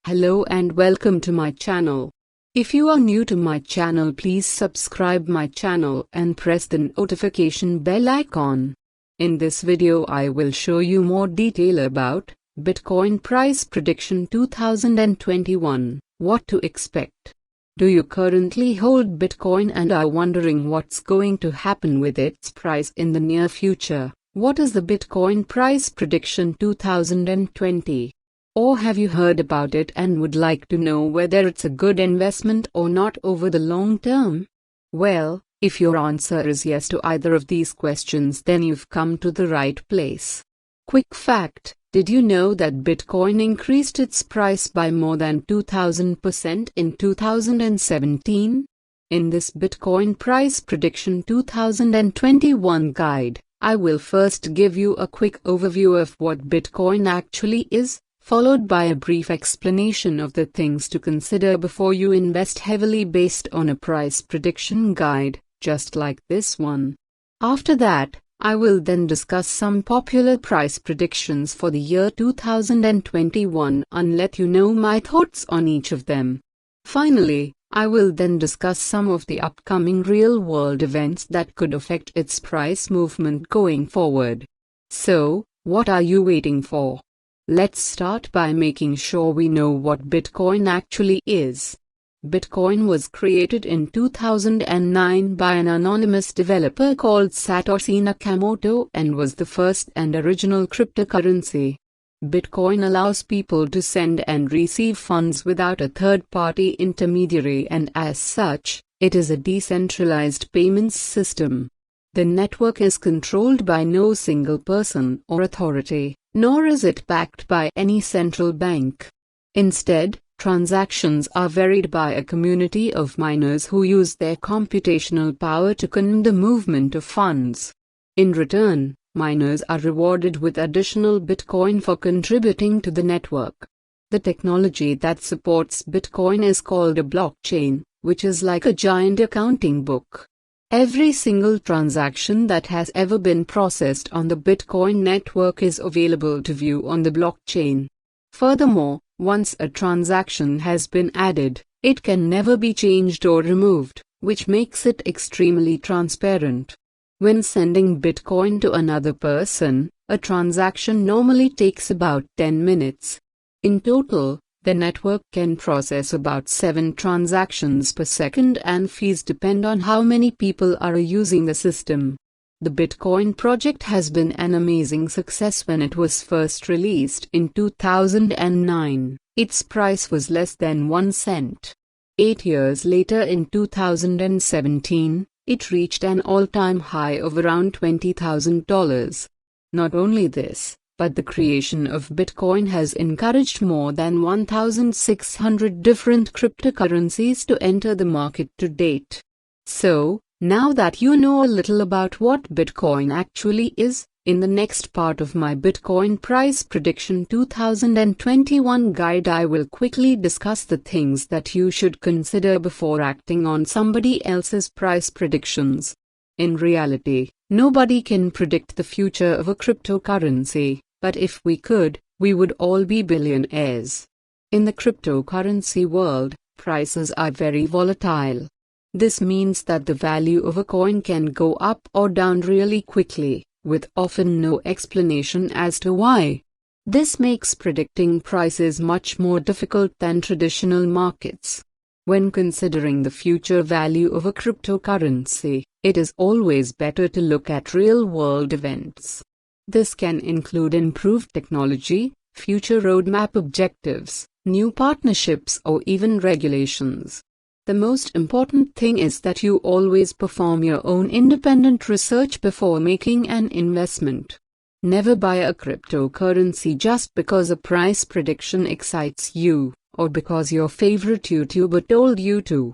Hello and welcome to my channel. If you are new to my channel, please subscribe my channel and press the notification bell icon. In this video I will show you more detail about Bitcoin price prediction 2021, what to expect. Do you currently hold Bitcoin and are wondering what's going to happen with its price in the near future? What is the Bitcoin price prediction 2020? Or have you heard about it and would like to know whether it's a good investment or not over the long term? Well, if your answer is yes to either of these questions, then you've come to the right place. Quick fact, did you know that Bitcoin increased its price by more than 2000% in 2017? In this Bitcoin price prediction 2021 guide, I will first give you a quick overview of what Bitcoin actually is, followed by a brief explanation of the things to consider before you invest heavily based on a price prediction guide, just like this one. After that, I will then discuss some popular price predictions for the year 2021 and let you know my thoughts on each of them. Finally, I will then discuss some of the upcoming real-world events that could affect its price movement going forward. So, what are you waiting for? Let's start by making sure we know what Bitcoin actually is. Bitcoin was created in 2009 by an anonymous developer called Satoshi Nakamoto and was the first and original cryptocurrency. Bitcoin allows people to send and receive funds without a third-party intermediary, and as such, it is a decentralized payments system. The network is controlled by no single person or authority, nor is it backed by any central bank. Instead, transactions are varied by a community of miners who use their computational power to control the movement of funds. In return, miners are rewarded with additional Bitcoin for contributing to the network. The technology that supports Bitcoin is called a blockchain, which is like a giant accounting book. Every single transaction that has ever been processed on the Bitcoin network is available to view on the blockchain. Furthermore, once a transaction has been added, it can never be changed or removed, which makes it extremely transparent. When sending Bitcoin to another person, a transaction normally takes about 10 minutes. In total, the network can process about 7 transactions per second, and fees depend on how many people are using the system. The Bitcoin project has been an amazing success. When it was first released in 2009, its price was less than 1 cent. 8 years later, in 2017, it reached an all-time high of around $20,000. Not only this, but the creation of Bitcoin has encouraged more than 1,600 different cryptocurrencies to enter the market to date. So, now that you know a little about what Bitcoin actually is, in the next part of my Bitcoin price prediction 2021 guide, I will quickly discuss the things that you should consider before acting on somebody else's price predictions. In reality, nobody can predict the future of a cryptocurrency, but if we could, we would all be billionaires. In the cryptocurrency world, prices are very volatile. This means that the value of a coin can go up or down really quickly, with often no explanation as to why. This makes predicting prices much more difficult than traditional markets. When considering the future value of a cryptocurrency, it is always better to look at real-world events. This can include improved technology, future roadmap objectives, new partnerships, or even regulations. The most important thing is that you always perform your own independent research before making an investment. Never buy a cryptocurrency just because a price prediction excites you, or because your favorite YouTuber told you to.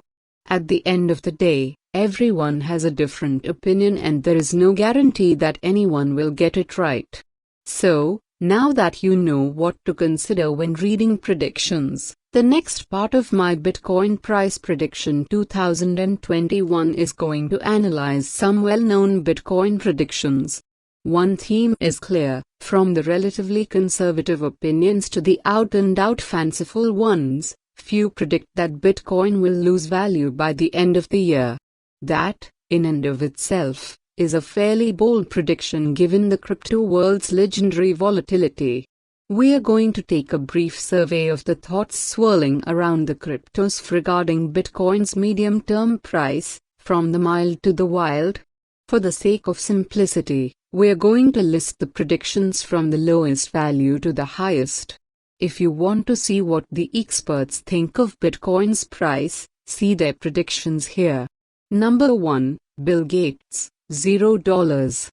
At the end of the day, everyone has a different opinion and there is no guarantee that anyone will get it right. So, now that you know what to consider when reading predictions, the next part of my Bitcoin price prediction 2021 is going to analyze some well-known Bitcoin predictions. One theme is clear: From the relatively conservative opinions to the out-and-out fanciful ones, few predict that Bitcoin will lose value by the end of the year. That, in and of itself, is a fairly bold prediction given the crypto world's legendary volatility. We are going to take a brief survey of the thoughts swirling around the cryptos regarding Bitcoin's medium-term price, from the mild to the wild. For the sake of simplicity, we're going to list the predictions from the lowest value to the highest. If you want to see what the experts think of Bitcoin's price, see their predictions here. Number 1, Bill Gates, $0.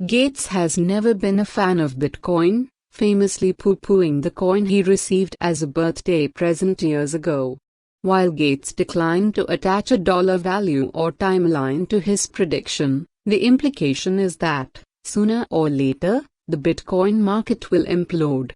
Gates has never been a fan of Bitcoin, famously poo-pooing the coin he received as a birthday present years ago. While Gates declined to attach a dollar value or timeline to his prediction, the implication is that, sooner or later, the Bitcoin market will implode.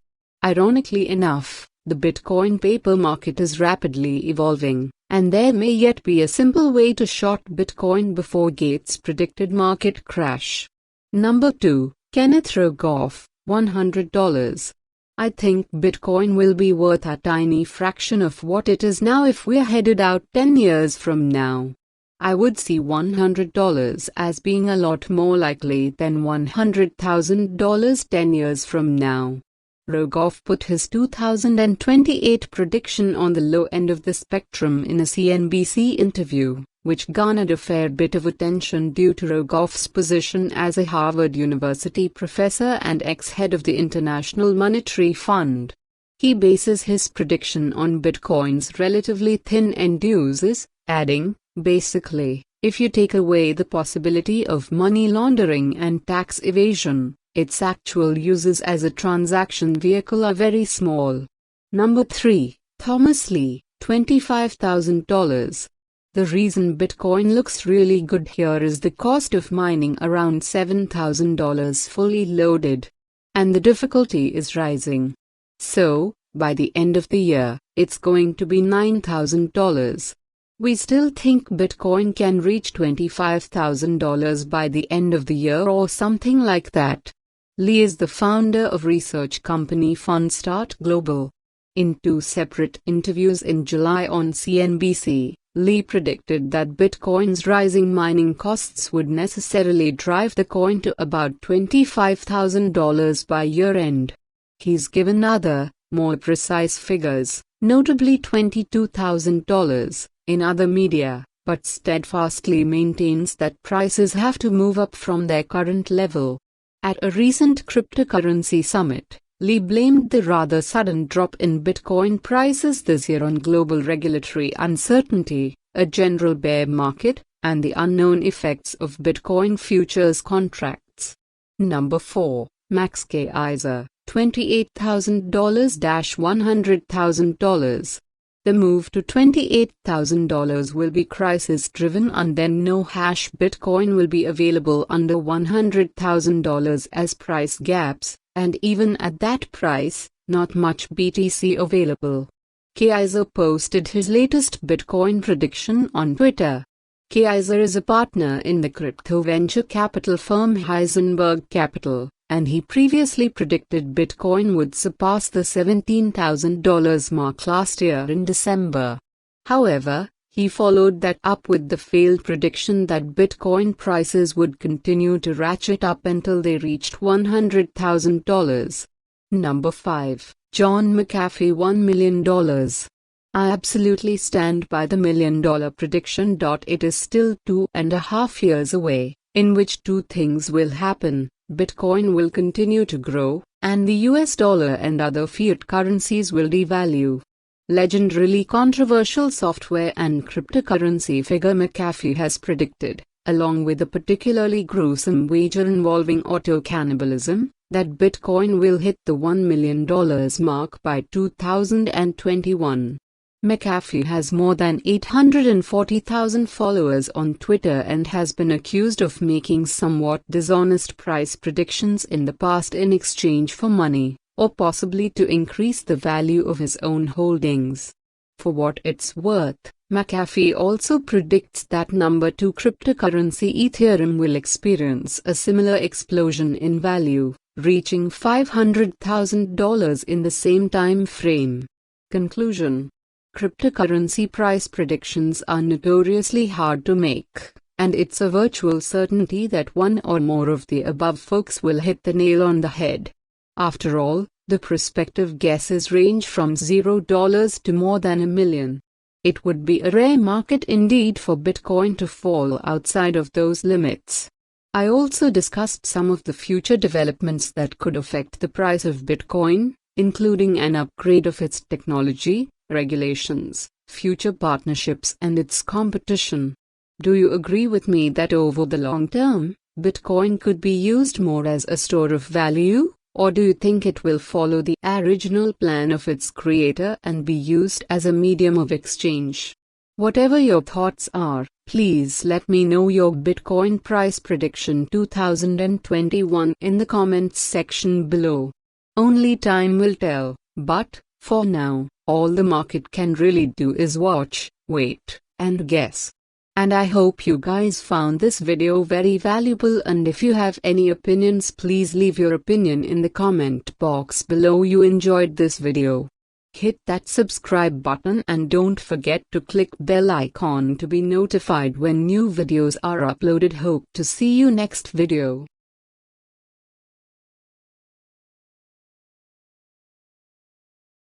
Ironically enough, the Bitcoin paper market is rapidly evolving, and there may yet be a simple way to short Bitcoin before Gates' predicted market crash. Number 2, Kenneth Rogoff, $100. I think Bitcoin will be worth a tiny fraction of what it is now if we're headed out 10 years from now. I would see $100 as being a lot more likely than $100,000 10 years from now. Rogoff put his 2028 prediction on the low end of the spectrum in a CNBC interview, which garnered a fair bit of attention due to Rogoff's position as a Harvard University professor and ex-head of the International Monetary Fund. He bases his prediction on Bitcoin's relatively thin end uses, adding, basically, if you take away the possibility of money laundering and tax evasion, its actual uses as a transaction vehicle are very small. Number 3, Thomas Lee, $25,000. The reason Bitcoin looks really good here is the cost of mining around $7,000 fully loaded. And the difficulty is rising. So, by the end of the year, it's going to be $9,000. We still think Bitcoin can reach $25,000 by the end of the year or something like that. Lee is the founder of research company Fundstart Global. In 2 separate interviews in July on CNBC, Lee predicted that Bitcoin's rising mining costs would necessarily drive the coin to about $25,000 by year-end. He's given other, more precise figures, notably $22,000, in other media, but steadfastly maintains that prices have to move up from their current level. At a recent cryptocurrency summit, Lee blamed the rather sudden drop in Bitcoin prices this year on global regulatory uncertainty, a general bear market, and the unknown effects of Bitcoin futures contracts. Number 4, Max Keiser, $28,000-$100,000. The move to $28,000 will be crisis-driven and then no-hash Bitcoin will be available under $100,000 as price gaps, and even at that price, not much BTC available. Keiser posted his latest Bitcoin prediction on Twitter. Keiser is a partner in the crypto venture capital firm Heisenberg Capital, and he previously predicted Bitcoin would surpass the $17,000 mark last year in December. However, he followed that up with the failed prediction that Bitcoin prices would continue to ratchet up until they reached $100,000. Number 5, John McAfee, $1 million. I absolutely stand by the $1 million prediction. It is still 2.5 years away, in which two things will happen. Bitcoin will continue to grow, and the US dollar and other fiat currencies will devalue. Legendarily controversial software and cryptocurrency figure McAfee has predicted, along with a particularly gruesome wager involving auto-cannibalism, that Bitcoin will hit the $1 million mark by 2021. McAfee has more than 840,000 followers on Twitter and has been accused of making somewhat dishonest price predictions in the past in exchange for money, or possibly to increase the value of his own holdings. For what it's worth, McAfee also predicts that number 2 cryptocurrency Ethereum will experience a similar explosion in value, reaching $500,000 in the same time frame. Conclusion: cryptocurrency price predictions are notoriously hard to make, and it's a virtual certainty that one or more of the above folks will hit the nail on the head. After all, the prospective guesses range from $0 to more than $1 million. It would be a rare market indeed for Bitcoin to fall outside of those limits. I also discussed some of the future developments that could affect the price of Bitcoin, including an upgrade of its technology, regulations, future partnerships, and its competition. Do you agree with me that over the long term, Bitcoin could be used more as a store of value, or do you think it will follow the original plan of its creator and be used as a medium of exchange? Whatever your thoughts are, please let me know your Bitcoin price prediction 2021 in the comments section below. Only time will tell, but, for now, all the market can really do is watch, wait, and guess. And I hope you guys found this video very valuable, and if you have any opinions, please leave your opinion in the comment box below. You enjoyed this video. Hit that subscribe button and don't forget to click bell icon to be notified when new videos are uploaded. Hope to see you next video.